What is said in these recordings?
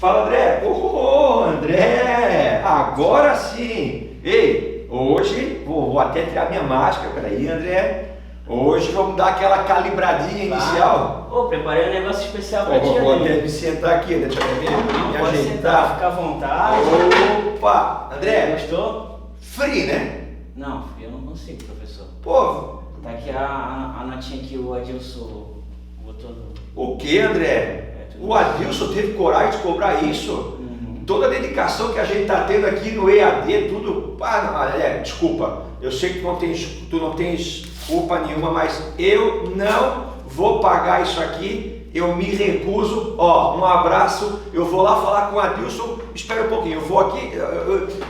Fala, André. André, agora sim. Ei, hoje vou até tirar minha máscara. Peraí, André. Hoje vamos dar aquela calibradinha inicial. Preparei um negócio especial pra ti. Vou até me sentar aqui, deixa eu ver. Não, pode sentar, fica à vontade. Opa! André, gostou? Free, né? Não, eu não consigo, professor. Pô, tá aqui a notinha que o Adilson botou no... O que, André? O Adilson teve coragem de cobrar isso? Toda a dedicação que a gente está tendo aqui no EAD, tudo... desculpa, eu sei que tu não tens culpa nenhuma, mas eu não vou pagar isso aqui, eu me recuso. Um abraço, eu vou lá falar com o Adilson, espera um pouquinho, eu vou aqui,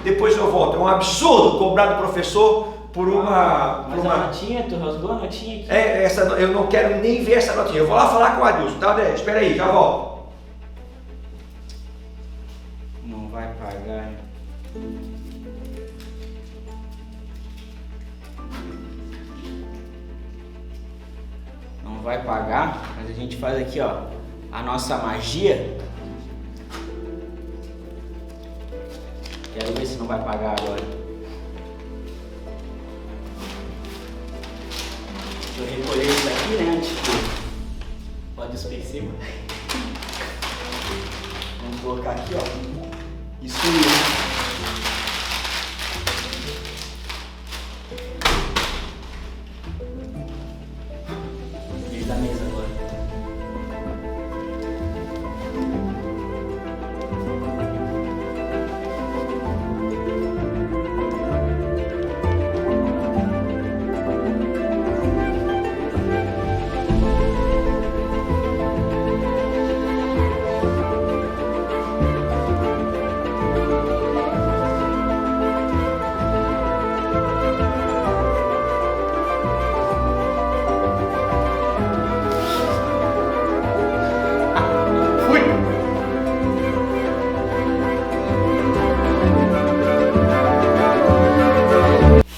depois eu volto. É um absurdo cobrar do professor por uma... Mas a notinha, tu rasgou a notinha aqui? Eu não quero nem ver essa notinha, eu vou lá falar com o Adilson, tá, André? Espera aí, já volto. Não vai pagar, hein? Não vai pagar, mas a gente faz aqui, ó, a nossa magia. Quero ver se não vai pagar agora. Deixa eu recolher isso aqui, né, antes que pode perceba. Vamos colocar aqui, ó. Isso mesmo. Desde a mesa agora.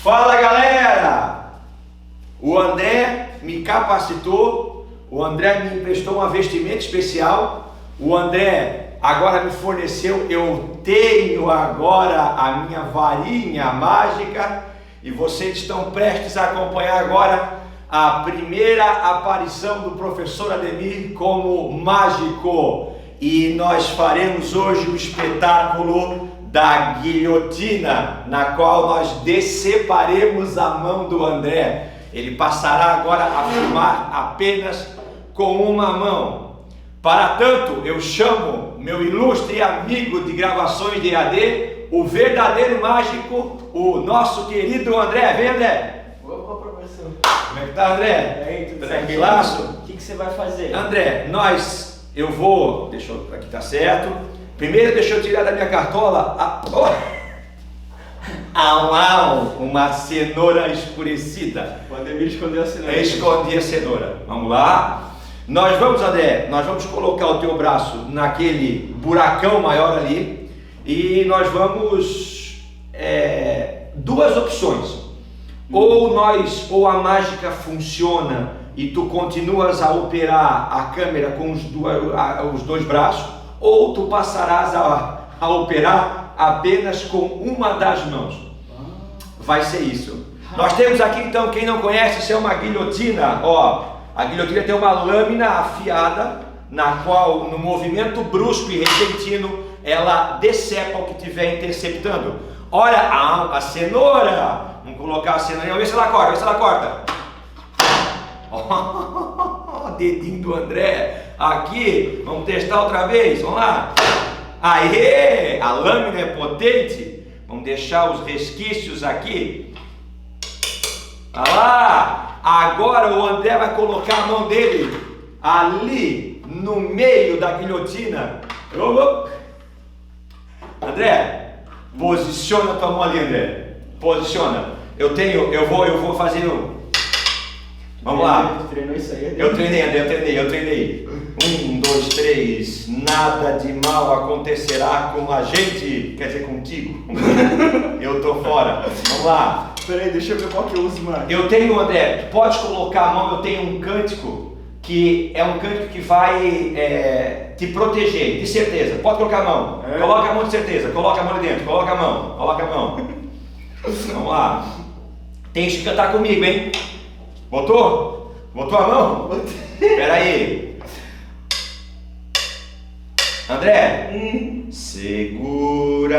Fala, galera! O André me capacitou, o André me emprestou uma vestimenta especial, o André agora me forneceu, eu tenho agora a minha varinha mágica e vocês estão prestes a acompanhar agora a primeira aparição do professor Ademir como mágico. E nós faremos hoje o espetáculo da guilhotina, na qual nós deceparemos a mão do André. Ele passará agora a filmar apenas com uma mão. Para tanto, eu chamo meu ilustre amigo de gravações de EAD, o verdadeiro mágico, o nosso querido André. Vem, André! Opa, professor! Como é que tá, André? E aí, tudo tranquilaço? O que você vai fazer? André, eu vou... aqui tá certo. Primeiro deixa eu tirar da minha cartola uma cenoura escurecida. O Ademir escondeu a cenoura. Eu escondi a cenoura. Vamos lá. Nós vamos, André, colocar o teu braço naquele buracão maior ali e nós vamos... duas opções. Ou a mágica funciona e tu continuas a operar a câmera com os dois braços, ou tu passarás a operar apenas com uma das mãos. Vai ser isso. Nós temos aqui então, quem não conhece, isso é uma guilhotina. A guilhotina tem uma lâmina afiada, na qual no movimento brusco e repentino ela decepa o que estiver interceptando. Olha a cenoura. Vamos colocar a cenoura, vamos ver se ela corta, dedinho do André. Aqui, vamos testar outra vez, vamos lá. Aê, a lâmina é potente. Vamos deixar os resquícios aqui. Olha lá. Agora o André vai colocar a mão dele ali no meio da guilhotina. André, posiciona a tua mão ali, André. Posiciona. Eu vou fazer um... Vamos lá. Tu treinou isso aí? Eu treinei, André, eu treinei. 1, 2, 3. Nada de mal acontecerá com a gente. Quer dizer, contigo. Eu tô fora. Vamos lá. Peraí, deixa eu ver qual que eu uso mais. Eu tenho, André, tu pode colocar a mão, eu tenho um cântico que é um cântico que vai te proteger, de certeza. Pode colocar a mão. Coloca a mão de certeza. Coloca a mão ali dentro. Coloca a mão. Coloca a mão. Vamos lá. Tem que cantar comigo, hein? Botou? Botou a mão? Espera aí. André, segura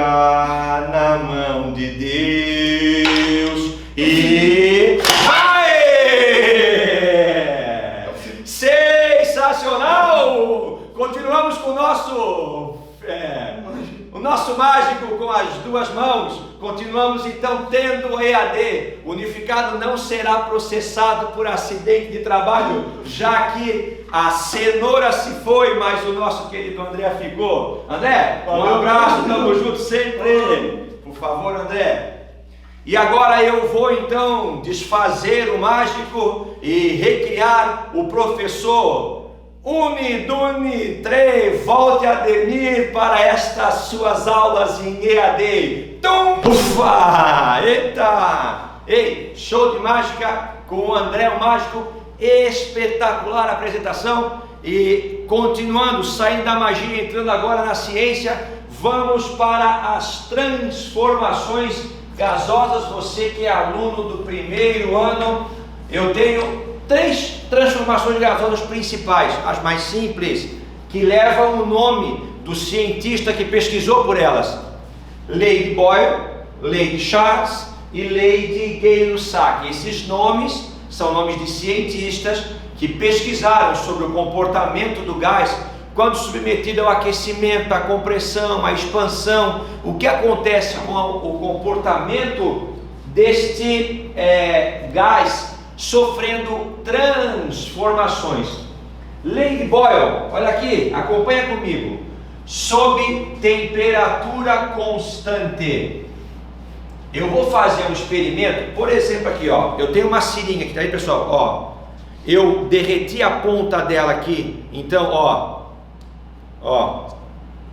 na mão de Deus e vai! Sensacional! Continuamos com o nosso mágico com as duas mãos. Continuamos então tendo o EAD. O unificado não será processado por acidente de trabalho, já que a cenoura se foi, mas o nosso querido André ficou. André, um abraço, tamo junto sempre. Por favor, André. E agora eu vou então desfazer o mágico e recriar o professor. Duni, Tre, volte Ademir para estas suas aulas em EAD. Ufa! Eita! Ei, show de mágica com o André, o mágico. Espetacular apresentação. E continuando, saindo da magia, entrando agora na ciência, vamos para as transformações gasosas. Você que é aluno do primeiro ano, eu tenho 3 transformações gasosas principais, as mais simples, que levam o nome do cientista que pesquisou por elas: Lei de Boyle, Lei de Charles e Lei de Gay-Lussac. Esses nomes são nomes de cientistas que pesquisaram sobre o comportamento do gás quando submetido ao aquecimento, à compressão, à expansão. O que acontece com o comportamento deste gás sofrendo transformações. Lei de Boyle, olha aqui, acompanha comigo. Sob temperatura constante. Eu vou fazer um experimento, por exemplo aqui, ó. Eu tenho uma seringa aqui, tá aí, pessoal, ó. Eu derreti a ponta dela aqui, então, ó,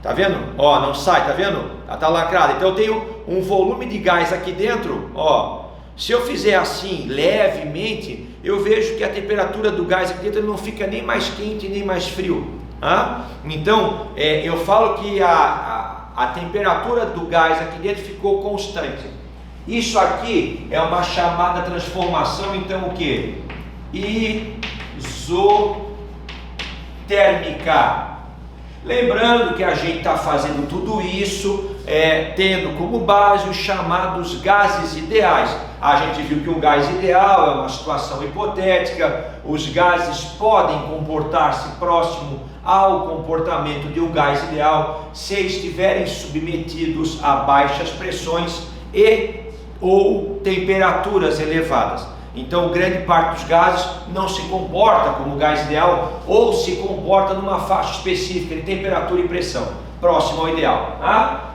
tá vendo? Ó, não sai, tá vendo? Ela tá lacrada. Então eu tenho um volume de gás aqui dentro, ó. Se eu fizer assim, levemente, eu vejo que a temperatura do gás aqui dentro não fica nem mais quente, nem mais frio. Então, eu falo que a temperatura do gás aqui dentro ficou constante. Isso aqui é uma chamada transformação, então, o que? Isotérmica. Lembrando que a gente está fazendo tudo isso tendo como base os chamados gases ideais. A gente viu que um gás ideal é uma situação hipotética. Os gases podem comportar-se próximo ao comportamento de um gás ideal se estiverem submetidos a baixas pressões ou temperaturas elevadas. Então, grande parte dos gases não se comporta como gás ideal ou se comporta numa faixa específica de temperatura e pressão, próximo ao ideal.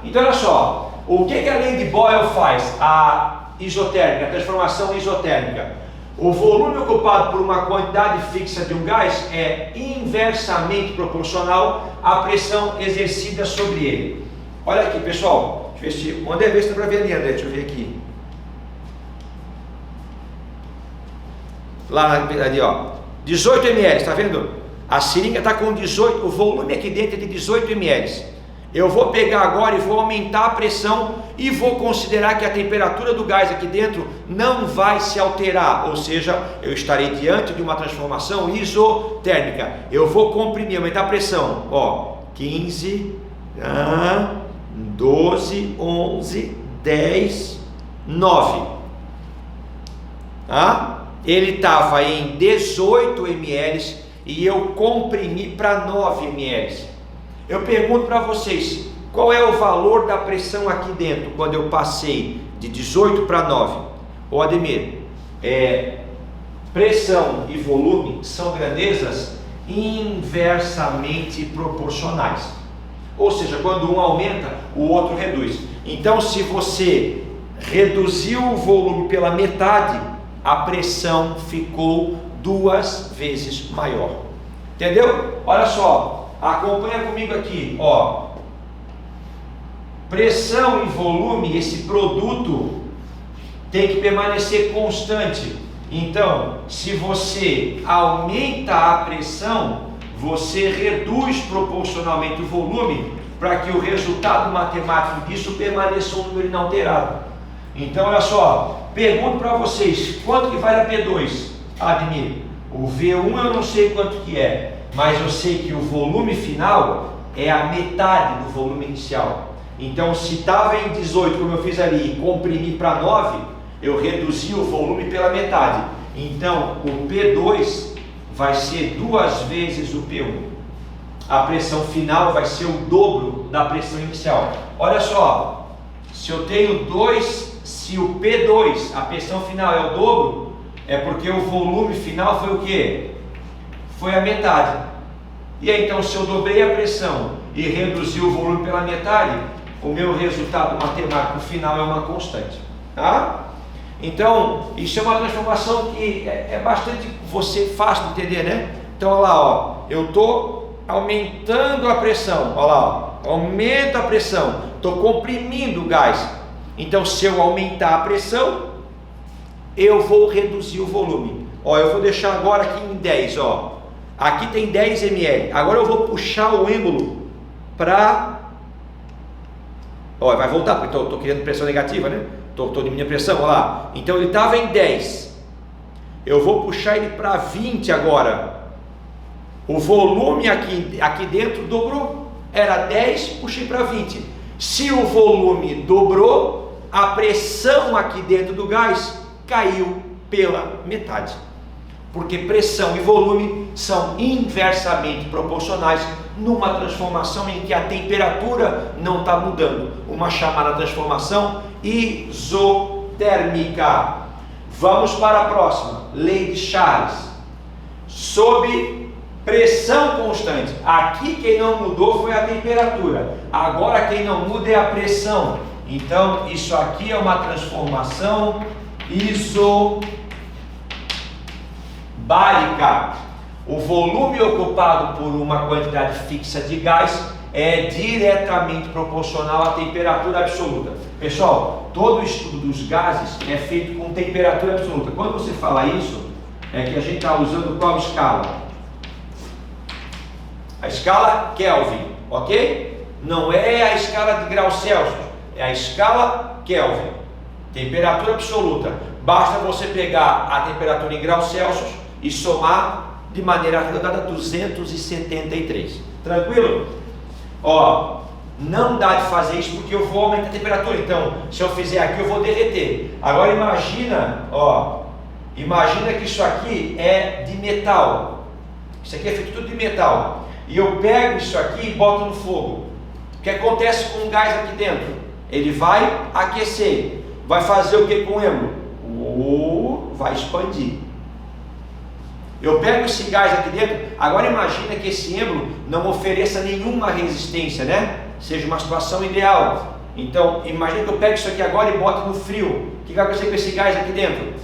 Então, olha só, o que a lei de Boyle faz? A isotérmica, a transformação isotérmica. O volume ocupado por uma quantidade fixa de um gás é inversamente proporcional à pressão exercida sobre ele. Olha aqui, pessoal, deixa eu ver se... Onde é ver se dá para ver ali, André? Deixa eu ver aqui. Lá ali, ó, 18 ml, está vendo? A seringa está com 18, o volume aqui dentro é de 18 ml. Eu vou pegar agora e vou aumentar a pressão e vou considerar que a temperatura do gás aqui dentro não vai se alterar, ou seja, eu estarei diante de uma transformação isotérmica. Eu vou comprimir, aumentar a pressão, ó, 15, 12, 11, 10, 9. Ele estava em 18 ml e eu comprimi para 9 ml. Eu pergunto para vocês, qual é o valor da pressão aqui dentro quando eu passei de 18 para 9? Ô Ademir, pressão e volume são grandezas inversamente proporcionais. Ou seja, quando um aumenta, o outro reduz. Então, se você reduziu o volume pela metade, a pressão ficou 2 vezes maior. Entendeu? Olha só, acompanha comigo aqui, ó. Pressão e volume, esse produto tem que permanecer constante. Então, se você aumenta a pressão, você reduz proporcionalmente o volume para que o resultado matemático disso permaneça um número inalterado. Então, olha só, pergunto para vocês, quanto que vale a P2? Admir, o V1 eu não sei quanto que é, mas eu sei que o volume final é a metade do volume inicial. Então, se estava em 18, como eu fiz ali, e comprimi para 9, eu reduzi o volume pela metade. Então, o P2 vai ser 2 vezes o P1. A pressão final vai ser o dobro da pressão inicial. Olha só, se eu tenho 2, se o P2, a pressão final é o dobro, é porque o volume final foi o quê? Foi a metade. E aí, então, se eu dobrei a pressão e reduzi o volume pela metade, o meu resultado matemático final é uma constante. Tá? Então, isso é uma transformação que é bastante fácil de entender, né? Então, olha lá, ó, eu estou aumentando a pressão, olha lá, ó, aumento a pressão, estou comprimindo o gás. Então, se eu aumentar a pressão, eu vou reduzir o volume. Ó, eu vou deixar agora aqui em 10, ó. Aqui tem 10 ml. Agora eu vou puxar o êmbolo para... Ó, vai voltar, porque estou criando pressão negativa, né? Estou diminuindo a pressão, olha lá. Então ele estava em 10. Eu vou puxar ele para 20 agora. O volume aqui dentro dobrou. Era 10, puxei para 20. Se o volume dobrou, a pressão aqui dentro do gás caiu pela metade. Porque pressão e volume são inversamente proporcionais numa transformação em que a temperatura não está mudando. Uma chamada transformação isotérmica. Vamos para a próxima. Lei de Charles. Sob pressão constante. Aqui quem não mudou foi a temperatura. Agora quem não muda é a pressão. Então isso aqui é uma transformação isotérmica. Bárica. O volume ocupado por uma quantidade fixa de gás é diretamente proporcional à temperatura absoluta. Pessoal, todo o estudo dos gases é feito com temperatura absoluta. Quando você fala isso, é que a gente está usando qual escala? A escala Kelvin, ok? Não é a escala de graus Celsius, é a escala Kelvin. Temperatura absoluta. Basta você pegar a temperatura em graus Celsius e somar de maneira arredondada 273. Tranquilo? Ó, não dá de fazer isso porque eu vou aumentar a temperatura. Então, se eu fizer aqui, eu vou derreter. Agora imagina, ó, imagina que isso aqui é de metal. Isso aqui é feito tudo de metal. E eu pego isso aqui e boto no fogo. O que acontece com o gás aqui dentro? Ele vai aquecer. Vai fazer o que com o êmbolo? Vai expandir. Eu pego esse gás aqui dentro, agora imagina que esse êmbolo não ofereça nenhuma resistência, né? Seja uma situação ideal. Então, imagina que eu pego isso aqui agora e boto no frio. O que vai acontecer com esse gás aqui dentro?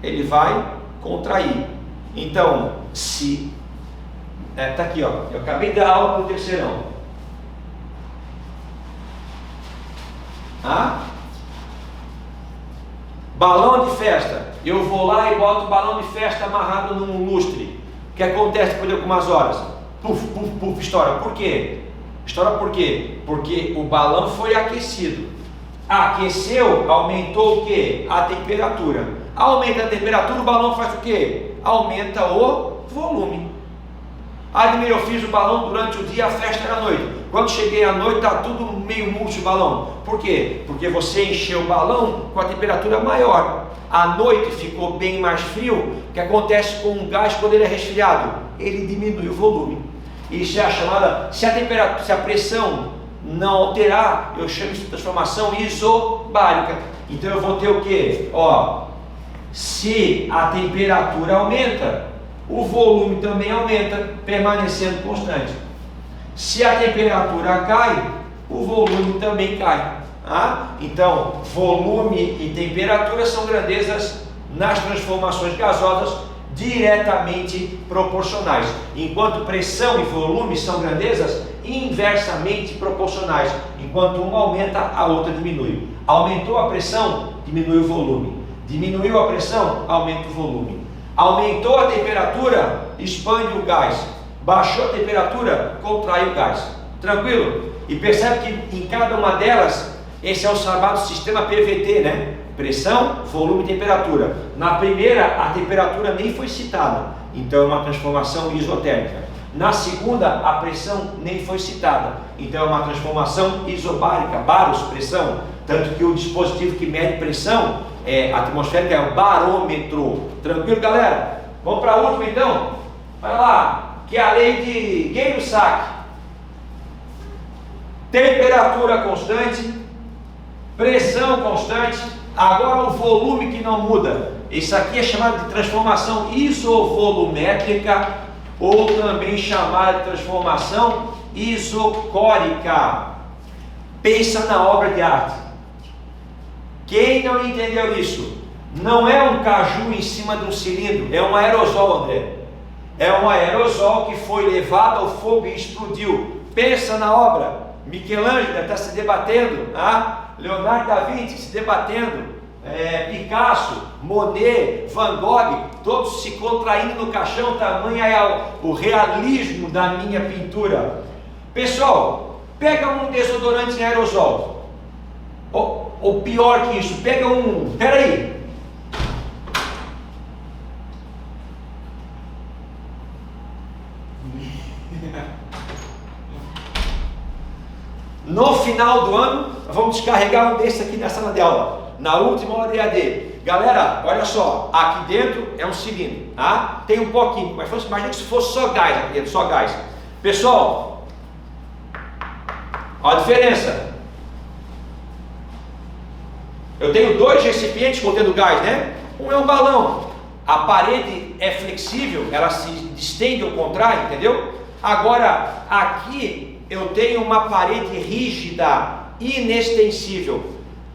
Ele vai contrair. Então, se... tá aqui, ó. Eu acabei de dar aula para o terceirão. Balão de festa. Eu vou lá e boto o balão de festa amarrado num lustre. O que acontece depois de algumas horas? Puf, puf, puf, estoura. Por quê? Estoura por quê? Porque o balão foi aquecido. Aqueceu, aumentou o quê? A temperatura. Aumenta a temperatura, o balão faz o quê? Aumenta o volume. Admir, eu fiz o balão durante o dia, a festa era à noite. Quando cheguei à noite, está tudo meio murcho o balão. Por quê? Porque você encheu o balão com a temperatura maior. À noite ficou bem mais frio. O que acontece com o gás quando ele é resfriado? Ele diminui o volume. Isso é a chamada, se a pressão não alterar, eu chamo isso de transformação isobárica. Então eu vou ter o quê? Ó, se a temperatura aumenta, o volume também aumenta, permanecendo constante. Se a temperatura cai, o volume também cai. Então, volume e temperatura são grandezas nas transformações gasosas diretamente proporcionais, enquanto pressão e volume são grandezas inversamente proporcionais. Enquanto uma aumenta, a outra diminui. Aumentou a pressão, diminui o volume. Diminuiu a pressão, aumenta o volume. Aumentou a temperatura, expande o gás. Baixou a temperatura, contrai o gás. Tranquilo? E percebe que em cada uma delas, esse é o chamado sistema PVT, né? Pressão, volume e temperatura. Na primeira, a temperatura nem foi citada, então é uma transformação isotérmica. Na segunda, a pressão nem foi citada, então é uma transformação isobárica, baros, pressão. Tanto que o dispositivo que mede pressão atmosférica é o barômetro. Tranquilo, galera? Vamos para a última então? Vai lá, que é a lei de Gay-Lussac. Temperatura constante, pressão constante, agora o volume que não muda. Isso aqui é chamado de transformação isovolumétrica, ou também chamada de transformação isocórica. Pensa na obra de arte. Quem não entendeu isso? Não é um caju em cima de um cilindro, é um aerosol, André. É um aerosol que foi levado ao fogo e explodiu. Pensa na obra. Michelangelo está se debatendo, Leonardo da Vinci se debatendo, Picasso, Monet, Van Gogh, todos se contraindo no caixão, tamanho é o realismo da minha pintura. Pessoal, pega um desodorante em aerosol, ou pior que isso, pega peraí, no final do ano, vamos descarregar um desse aqui na sala de aula, na última aula de EAD. Galera, olha só, aqui dentro é um cilindro, tem um pouquinho, mas imagina que se fosse só gás aqui dentro, só gás. Pessoal, olha a diferença. Eu tenho dois recipientes contendo gás, né? Um é um balão, a parede é flexível, ela se distende ou contrai, entendeu? Agora, aqui eu tenho uma parede rígida, inextensível.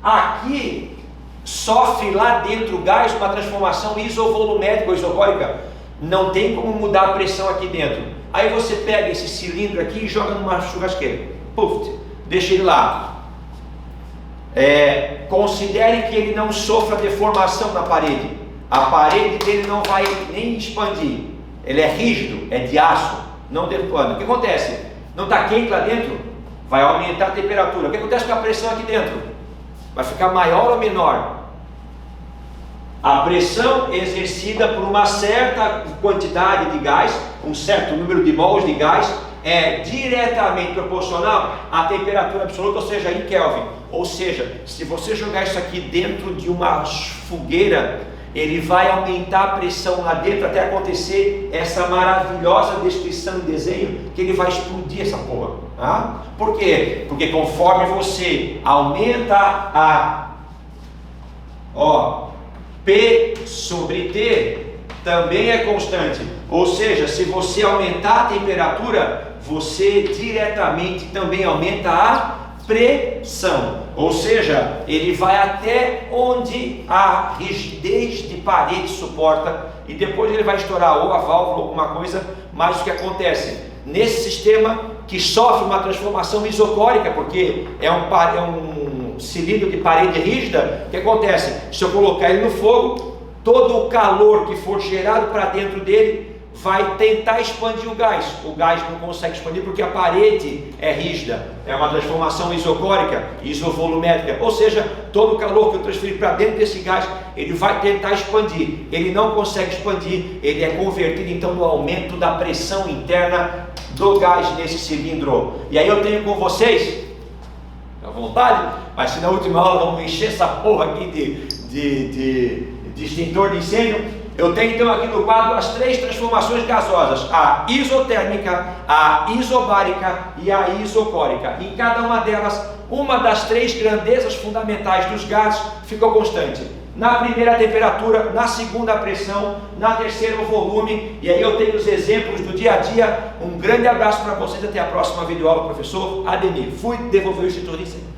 Aqui sofre lá dentro o gás uma transformação isovolumétrica ou isocórica. Não tem como mudar a pressão aqui dentro. Aí você pega esse cilindro aqui e joga numa churrasqueira. Puf, deixa ele lá. Considere que ele não sofra deformação na parede. A parede dele não vai nem expandir. Ele é rígido, é de aço, não deforma. O que acontece? Não está quente lá dentro? Vai aumentar a temperatura. O que acontece com a pressão aqui dentro? Vai ficar maior ou menor? A pressão exercida por uma certa quantidade de gás, um certo número de mols de gás, é diretamente proporcional à temperatura absoluta, ou seja, em Kelvin. Ou seja, se você jogar isso aqui dentro de uma fogueira, ele vai aumentar a pressão lá dentro até acontecer essa maravilhosa descrição e desenho, que ele vai explodir essa porra. Por quê? Porque conforme você aumenta P sobre T, também é constante. Ou seja, se você aumentar a temperatura, você diretamente também aumenta a pressão. Ou seja, ele vai até onde a rigidez de parede suporta e depois ele vai estourar ou a válvula ou alguma coisa. Mas o que acontece? Nesse sistema que sofre uma transformação isocórica, porque é um cilindro de parede rígida, o que acontece? Se eu colocar ele no fogo, todo o calor que for gerado para dentro dele vai tentar expandir o gás não consegue expandir porque a parede é rígida, é uma transformação isocórica, isovolumétrica, ou seja, todo o calor que eu transferi para dentro desse gás, ele vai tentar expandir, ele não consegue expandir, ele é convertido então no aumento da pressão interna do gás nesse cilindro. E aí eu tenho com vocês, à vontade, mas se na última aula vamos encher essa porra aqui de extintor de incêndio, eu tenho então aqui no quadro as três transformações gasosas, a isotérmica, a isobárica e a isocórica. Em cada uma delas, uma das três grandezas fundamentais dos gases ficou constante. Na primeira a temperatura, na segunda a pressão, na terceira o volume. E aí eu tenho os exemplos do dia a dia. Um grande abraço para vocês, até a próxima videoaula, professor Ademir. Fui devolver o extintor de incêndio.